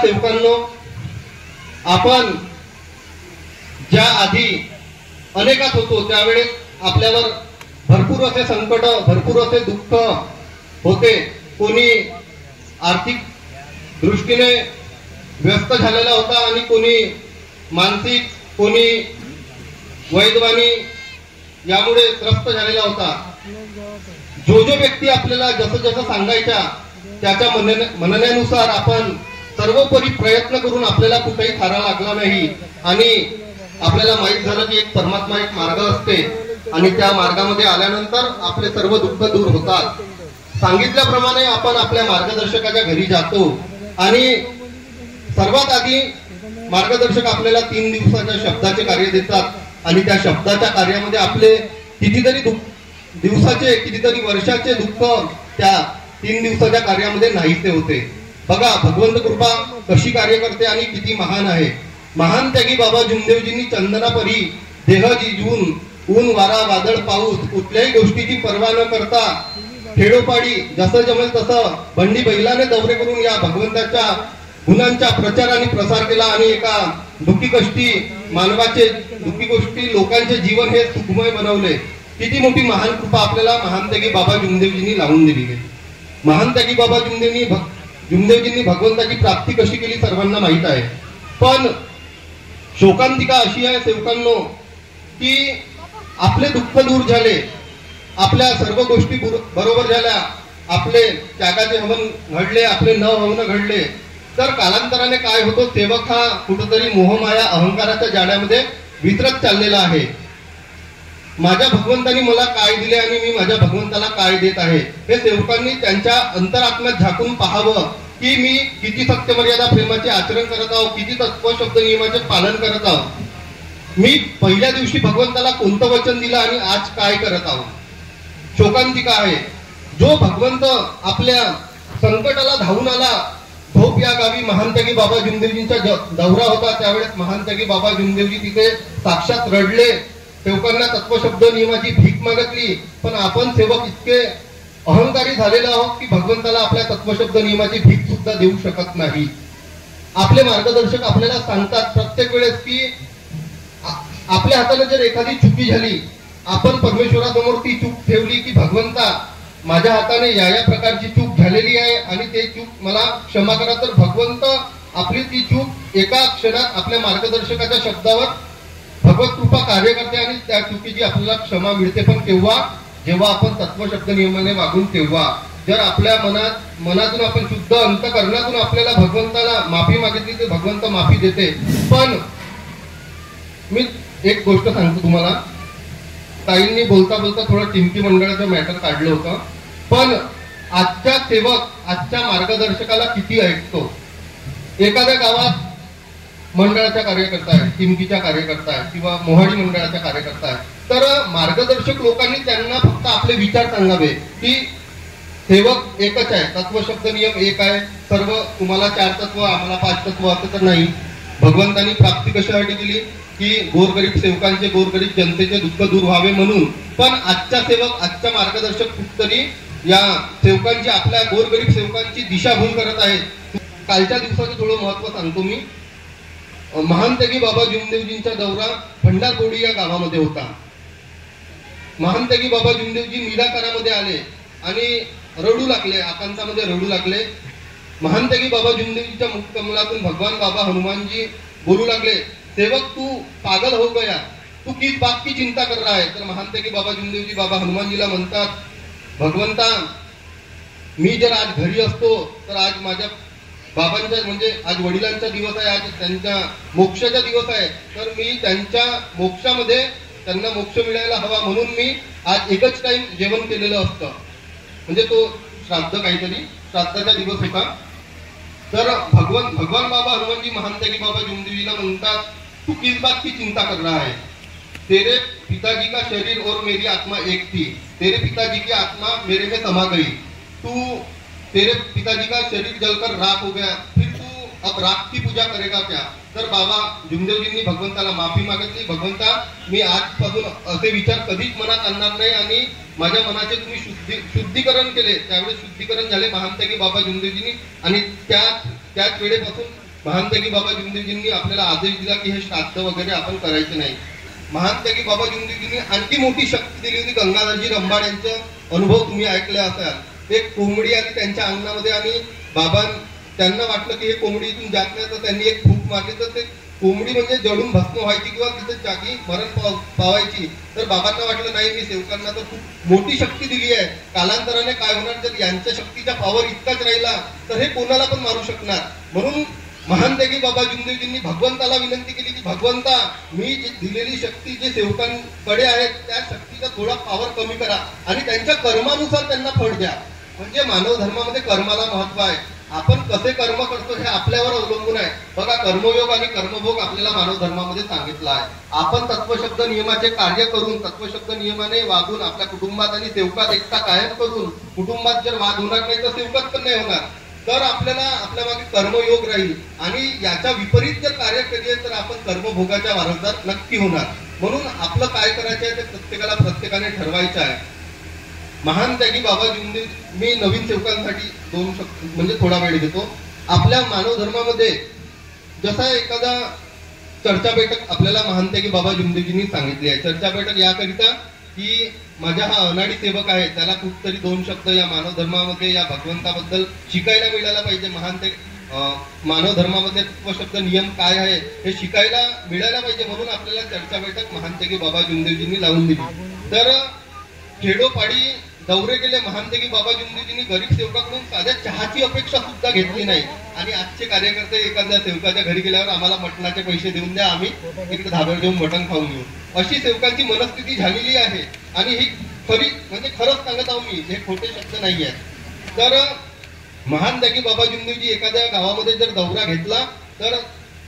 सेवकांनो, आपण ज्या आधी अनेकात होतो त्यावेळेस आपल्यावर भरपूर असे संकट, भरपूर असे दुःख होते. कोणी आर्थिक दृष्टीने व्यस्त झालेला होता आणि कोणी मानसिक, कोणी वैद्वानी यामुळे त्रस्त झालेला होता. जो व्यक्ती आपल्याला जसं जसं सांगायच्या त्याच्या म्हणण्यानुसार आपण सर्वोपरी प्रयत्न करून आपल्याला कुठेही थारा लागला नाही आणि आपल्याला माहित झालं की एक परमात्मा एक मार्ग असते आणि त्या मार्गामध्ये आल्यानंतर आपले सर्व दुःख दूर होतात. सांगितल्याप्रमाणे आपण आपल्या मार्गदर्शकाच्या घरी जातो आणि सर्वात आधी मार्गदर्शक आपल्याला 3 दिवसाच्या शब्दाचे कार्य देतात आणि त्या शब्दाच्या कार्यामध्ये आपले कितीतरी दिवसाचे, कितीतरी वर्षाचे दुःख त्या 3 दिवसाच्या कार्यामध्ये नाहीसे होते. बघा भगवंत कृपा कशी कार्य करते आणि किती महान आहे. महान त्यागी बाबा जुमदेवजींनी चंदनापरी देह जिजवून ऊन वारा वादळ पाऊस कुठल्याही गोष्टीची पर्वा न करता खेडोपाडी जसं जमेल तसं बंडी बैलाने दौरे करून या भगवंताच्या गुणांचा प्रचार आणि प्रसार केला आणि एका दुःखी कष्टी मानवाचे, दुःखी गोष्टी लोकांचे जीवन हे सुखमय बनवले. किती मोठी महान कृपा आपल्याला महान त्यागी बाबा जुमदेवजींनी लावून दिली. महान त्यागी बाबा जुमदेवजींनी भगवंताची प्राप्ती कशी केली सर्वांना माहित आहे. पण शोकांतिका अशी आहे सेवकांनो की आपले दुःख दूर झाले, आपल्या सर्व गोष्टी बरोबर झाल्या, आपले त्यागाचे हवन घडले, आपले न हवन घडले, तर कालांतराने काय होतो, सेवक हा कुठेतरी मोहमाया अहंकाराच्या जाळ्यामध्ये विसरत चाललेला आहे. माझ्या भगवंतानी मला काय दिले आणि मी माझ्या भगवंताला काय देत आहे हे सेवकांनी त्यांच्या अंतरात्म्यात झाकून पाहावं की मी किती सत्यमर्यादा प्रेमाचे आचरण करत आहो, किती तत्व शब्द नियमाचे पालन करत आहो, मी पहिल्या दिवशी भगवंताला कोणतं वचन दिलं आणि आज काय करत आहो. शोकांतिका आहे. जो भगवंत आपल्या संकटाला धावून आला, झोप या गावी महान त्यागी बाबा जुमदेवजींचा दौरा होता, त्यावेळेस महान त्यागी बाबा जुमदेवजी तिथे साक्षात रडले, सेवकांना तत्वशब्द नियमाची भीक मागितली. पण आपण सेवक इतके अहंकारी झालेले आहोत की भगवंताला आपल्या तत्वशब्द नियमाची भीक सुद्धा देऊ शकत नाही. आपले मार्गदर्शक आपल्याला सांगतात प्रत्येक वेळेस की आपल्या हाताने जर एखादी चुकी झाली, आपण परमेश्वरासमोर ती चूक ठेवली की भगवंता माझ्या हाताने या प्रकारची चूक झालेली आहे आणि ते चूक मला क्षमा करा, तर भगवंत आपली ती चूक एका क्षणात आपल्या मार्गदर्शकाच्या शब्दावर भगवत कृपा कार्य करते आणि त्या चुकीची आपल्याला क्षमा मिळते. पण केव्हा, जेव्हा आपण तत्वशब्द नियमाने वागून तेव्हा. जर आपल्या मनातून आपण शुद्ध अंतकरणातून आपल्याला भगवंताला माफी मागितली तर भगवंत माफी देते. पण मी एक गोष्ट सांगतो तुम्हाला, ताईंनी बोलता बोलता थोडं टिमकी मंडळाचं मॅटर काढलं होतं. पण आजच्या सेवक आजच्या मार्गदर्शकाला किती ऐकतो. एखाद्या गावात मंडळाच्या कार्यकर्ता आहे, टिमकीच्या कार्यकर्ता आहे किंवा मोहाडी मंडळाच्या कार्यकर्ता आहे, तर मार्गदर्शक लोकांनी त्यांना फक्त आपले विचार सांगावे की सेवक एकच आहे, तत्वशब्द नियम एक आहे, सर्व तुम्हाला 4 तत्व आम्हाला 5 तत्व असं तर नाही. भगवंतांनी प्राप्ती कशासाठी दिली की गोरगरीब सेवकांचे, गोरगरीब जनतेचे दुःख दूर व्हावे म्हणून. पण आजच्या सेवक, आजच्या मार्गदर्शक कुठतरी या सेवकांची, आपल्या गोरगरीब सेवकांची दिशाभूल करत आहेत. कालच्या दिवसाचं थोडं महत्व सांगतो मी. महान त्यागी बाबा जुमदेवजींचा दौरा भंडारकोडी या गावामध्ये होता. महान त्यागी बाबा जुमदेवजी निराकारामध्ये आले आणि रडू लागले, आकांतामध्ये रडू लागले. महान त्यागी बाबा जुमदेवजीच्या मुखकमलातून भगवान बाबा हनुमानजी बोलू लागले, सेवक तू पागल हो गया, तू किस बात की चिंता कर रहा है. तर महान त्यागी बाबा जुमदेवजी बाबा हनुमानजीला म्हणतात, भगवंता मी जर आज घरी असतो तर आज माझ्या बाबांचा म्हणजे आज वडिलांचा दिवस आहे, आज त्यांच्या मोक्षाचा दिवस आहे, तर मी त्यांच्या मोक्षामध्ये त्यांना मोक्ष मिळायला हवा म्हणून मी आज एकच टाइम जेवण केलेलं असतं. म्हणजे तो श्राद्ध, काहीतरी श्राद्धाचा दिवस होता. तर भगवान बाबा हनुमानजी महान त्यागी बाबा जुमदेवजीला म्हणतात, तू किस बात की चिंता कर रहा है, तेरे पिताजी का शरीर और मेरी आत्मा एक थी, तेरे पिताजी की आत्मा मेरे में समा गई, तू तेरे पिताजी का शरीर जलकर राख हो गया, फिर तू अब राख की पूजा करेगा क्या. तर बाबा जुमदेवजींनी भगवंताला माफी मागितली, भगवंता मी आजपासून असे विचार कधीच मनात आणणार नाही आणि माझ्या मनाचे तुम्ही शुद्धीकरण केले. त्यावेळेस शुद्धीकरण झाले महान त्यागी बाबा जुमदेवजींनी आणि त्याच वेळेपासून महान त्यागी बाबा जुमदेवजींनी आपल्याला आदेश दिला की हे श्राद्ध वगैरे आपण करायचे नाही. महान त्यागी बाबा जुमदेवजींनी आणखी मोठी शक्ती दिली होती. गंगाधरजी रंभाड यांचा अनुभव तुम्ही ऐकले असाल. एक कोंबडी आली त्यांच्या अंगणामध्ये आणि बाबा त्यांना वाटलं की हे कोंबडी इथून जात नाही, तर त्यांनी एक फूक मारली तर ते कोंबडी म्हणजे जळून भस्म व्हायची किंवा तिथे जागी मरण पावायची. तर बाबांना वाटलं नाही, मी सेवकांना तर खूप मोठी शक्ती दिली आहे, कालांतराने काय होणार जर यांच्या शक्तीचा पावर इतकाच राहिला तर हे कोणाला पण मारू शकणार. म्हणून महान त्यागी बाबा जुमदेवजींनी भगवंताला विनंती केली की भगवंता, मी दिलेली शक्ती जे सेवकांकडे आहे त्या शक्तीचा थोडा पावर कमी करा आणि त्यांच्या कर्मानुसार त्यांना फळ द्या. म्हणजे मानव धर्मामध्ये कर्माला महत्व आहे. आपण कसे कर्म करतो हे आपल्यावर अवलंबून आहे. बघा, कर्मयोग आणि कर्मभोग आपल्याला मानव धर्मामध्ये सांगितलं आहे. आपण तत्वशब्द नियमाचे कार्य करून तत्वशब्द नियमाने वागून आपल्या कुटुंबात आणि सेवकात एकता कायम करून कुटुंबात जर वाद होणार नाही तर सेवकात पण नाही होणार. तर आपल्याला आपल्या मागे कर्मयोग राहील आणि याच्या विपरीत जर कार्य केले तर आपण कर्मभोगाच्या वारसदार नक्की होणार. म्हणून आपलं काय करायचं आहे ते प्रत्येकाने ठरवायचं आहे. महान त्यागी बाबा जुमदेव, मी नवीन सेवकांसाठी दोन शब्द म्हणजे थोडा वेळ घेतो. आपल्या मानव धर्मामध्ये जसा एखादा चर्चा बैठक आपल्याला महान त्यागी बाबा जुमदेवजींनी सांगितली आहे. चर्चा बैठक याकरिता की माझा हा अनाडी सेवक आहे, त्याला कुठतरी दोन शब्द या मानव धर्मामध्ये या भगवंताबद्दल शिकायला मिळायला पाहिजे. मानव धर्मामध्ये तत्वशब्द नियम काय आहे हे शिकायला मिळायला पाहिजे. म्हणून आपल्याला चर्चा बैठक महान त्यागी बाबा जुमदेवजींनी लावून दिली. तर खेडोपाडी दौरे केले महान त्यागी बाबा जुमदेवजींनी. गरीब सेवकाकडून साध्या चहाची अपेक्षा सुद्धा घेतली नाही. आणि आजचे कार्यकर्ते एखाद्या सेवकाच्या घरी गेल्यावर आम्हाला मटणाचे पैसे देऊन द्या, आम्ही तिकडे धाब्यावर देऊन मटण खाऊन येऊ, अशी सेवकांची मनस्थिती झालेली आहे. आणि ही खरी म्हणजे खरंच सांगत आहो मी, हे खोटे शब्द नाही आहेत. तर महान त्यागी बाबा जुमदेवजी एखाद्या गावामध्ये जर दौरा घेतला तर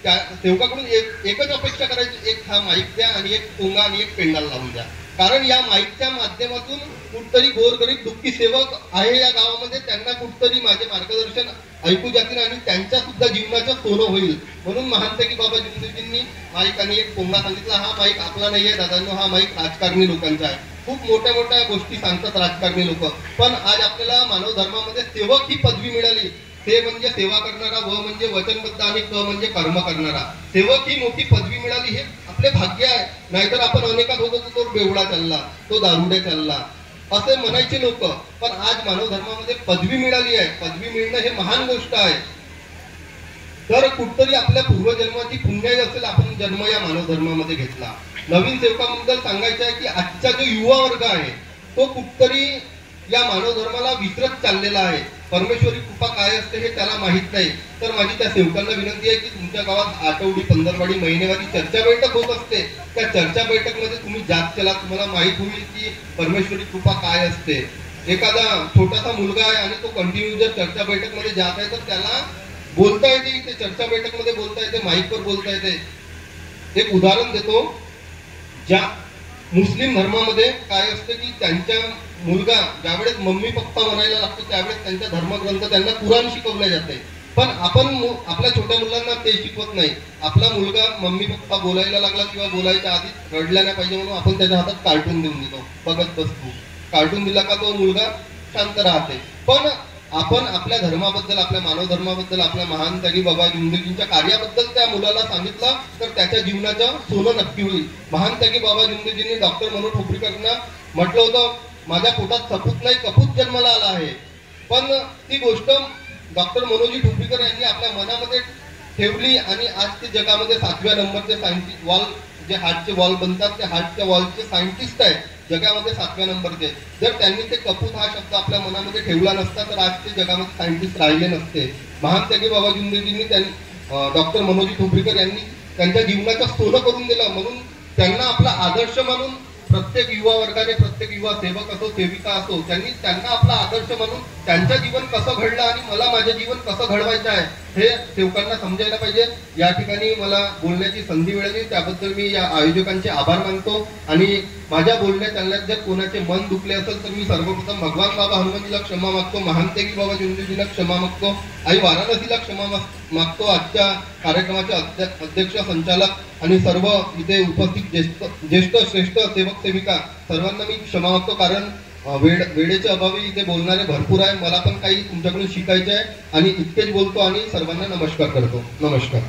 त्या सेवकाकडून एकच अपेक्षा करायची, एक हा माईक द्या आणि एक पोंगा आणि एक पेंडाल लावून द्या. कारण या माईकच्या माध्यमातून कुठतरी गोरगरीब दुःखी सेवक आहे या गावामध्ये, त्यांना कुठतरी माझे मार्गदर्शन ऐकू जातील आणि त्यांच्या सुद्धा जीवनाचं सोनं होईल. म्हणून महान त्यागी बाबा जुमदेवजींनी माईक आणि एक पोंगा सांगितला. हा माईक आपला नाहीये दादांनो, हा माईक राजकारणी लोकांचा आहे. खूप मोठ्या मोठ्या गोष्टी सांगतात राजकारणी लोक, पण आज आपल्याला मानव धर्मामध्ये सेवक ही पदवी मिळाली. ते म्हणजे सेवा करणारा, व म्हणजे वचनबद्ध आणि क म्हणजे कर्म करणारा. सेवक ही मोठी पदवी मिळाली हे आपले भाग्य आहे. नाहीतर आपण अनेकात होतो तो बेवडा चालला, तो दारुडे चालला असे म्हणायचे लोक. पण आज मानव धर्मामध्ये पदवी मिळाली आहे. पदवी मिळणं हे महान गोष्ट आहे. तर कुठतरी आपल्या पूर्वजन्माची पुण्याई असेल आपण जन्म या मानव धर्मामध्ये घेतला. नवीन सेवकाबद्दल सांगायचं आहे की आजचा जो युवा वर्ग आहे तो कुठतरी या मानव धर्माला विसरत चाललेला आहे. परमेश्वरी कृपा काय असते हे त्याला माहित नाही. तर माझी त्या सेवकांना विनंती आहे की तुमच्या गावात आठवडी, पंधरवाडी, महिनेवारी चर्चा बैठक होत असते. त्या चर्चा बैठकमध्ये तुम्ही जात चला, तुम्हाला माहित होईल की परमेश्वरी कृपा काय असते. एखादा छोटासा मुलगा आहे आणि तो कंटिन्यू जर चर्चा बैठकमध्ये जात आहे तर त्याला बोलता येते, ते चर्चा बैठकमध्ये बोलता येते, माईकवर बोलता येते. एक उदाहरण देतो. ज्या मुस्लिम धर्मामध्ये काय असतं की त्यांच्या मुलगा ज्यावेळेस मम्मी पप्पा म्हणायला लागतो त्यावेळेस त्यांचा धर्मग्रंथ त्यांना कुराण शिकवले जाते. पण आपण आपल्या छोट्या मुलांना ते शिकवत नाही. आपला मुलगा मम्मी पप्पा बोलायला लागला किंवा बोलायच्या आधी रडला नाही पाहिजे म्हणून आपण त्याच्या हातात कार्टून देऊन देतो, बघत बसतो. कार्टून दिला का तो मुलगा शांत राहते. पण आपण आपल्या धर्माबद्दल, आपल्या मानव धर्माबद्दल, आपल्या महान त्यागी बाबा जुमदेवजींच्या कार्याबद्दल त्या मुलाला सांगितलं तर त्याच्या जीवनाचं सोनं नक्की होईल. महान त्यागी बाबा जुमदेवजींनी डॉक्टर मनोज ठोपरीकरांना म्हटलं होतं, माझ्या पोटात सपूत नाही कपूत जन्माला आला आहे. पण ती गोष्ट डॉक्टर मनोजी ठोपरीकर यांनी आपल्या मनामध्ये ठेवली आणि आज ते जगामध्ये 7व्या नंबरचे सायंटिस्ट, वॉल जे हार्टचे वॉल बनतात ते हार्टच्या वॉलचे सायंटिस्ट आहेत जगामध्ये 7व्या नंबरचे. जर त्यांनी ते कपूत हा शब्द आपल्या मनामध्ये ठेवला नसता तर आज ते जगामध्ये सायंटिस्ट राहिले नसते. महान त्यागी बाबा जुमदेवजींनी डॉक्टर मनोजी ठोपरीकर यांनी त्यांच्या जीवनाचं सोनं करून दिलं. म्हणून त्यांना आपला आदर्श मानून प्रत्येक युवा वर्गाने, प्रत्येक युवा सेवक असो, सेविका असो, त्यांना आपला आदर्श मानून त्यांचं जीवन कसं घडलं आणि मला माझं जीवन कसं घडवायचं आहे हे सेवकांना समजायला पाहिजे. या ठिकाणी मला बोलण्याची संधी मिळाली त्याबद्दल मी या आयोजकांचे आभार मानतो. आणि माझ्या बोलण्या चालण्यात जर कोणाचे मन दुखले असेल तर मी सर्वप्रथम भगवान बाबा हनुमानजीला क्षमा मागतो, महान त्यागी बाबा जुमदेवजीला क्षमा मागतो, आई वाराणसीला क्षमा मागतो, आजच्या कार्यक्रमाचे अध्यक्ष, संचालक आणि सर्व इथे उपस्थित ज्येष्ठ श्रेष्ठ सेवक सेविका सर्वांना मी क्षमा मागतो. कारण वेळेच्या अभावी इथे बोलणारे भरपूर आहे. मला पण काही तुमच्याकडून शिकायचे आहे आणि इतकेच बोलतो आणि सर्वांना नमस्कार करतो. नमस्कार.